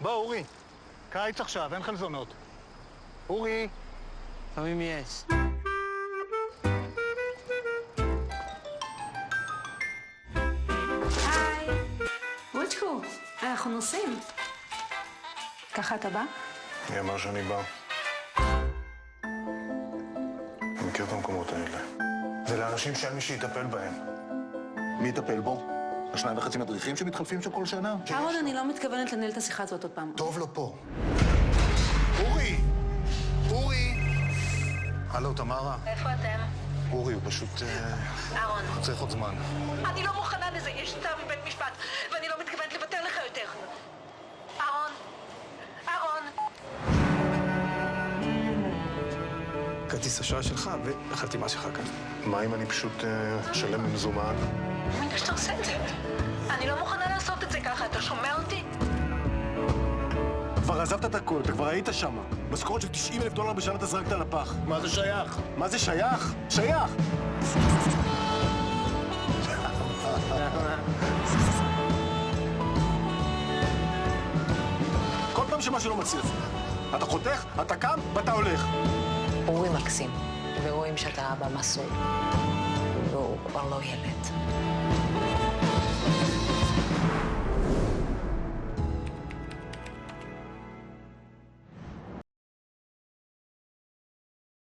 בוא, אורי. קיץ עכשיו, אין חלזונות. אורי. לפעמים יש. היי. ווצ'קו, אנחנו נוסעים. ככה אתה בא? מי אמר שאני בא? אני מכיר את המקומות האלה. זה לאנשים שאין מי שיטפל בהם. מי יטפל בו? 2.5 מדריכים שמתחלפים שם כל שנה? אהרון, אני לא מתכוונת לנהל את השיחה הזאת עוד פעם. טוב לו פה. אורי! אורי! הלו, תמרה. איפה אתם? אורי, הוא פשוט... אהרון. צריך עוד זמן. אני לא מוכנה לזה, יש צו מבית משפט, ואני לא מתכוונת לוותר לך יותר. אהרון. אהרון. כרטיס אשראי שלך והחתימה שלך כאן. מה אם אני פשוט אשלם במזומן? מי שאתה עושה את זה? אני לא מוכנה לעשות את זה ככה, אתה שומע אותי? כבר עזבת את הכל, אתה כבר היית שמה. משכורת של $90,000 בשנה אתה זרקת על הפח. מה זה שייך? מה זה שייך? שייך! כל פעם שמשהו לא מצליח. אתה חותך, אתה קם ואתה הולך. אורי מקסים, ורואים שאתה אבא מסור, והוא כבר לא ילד.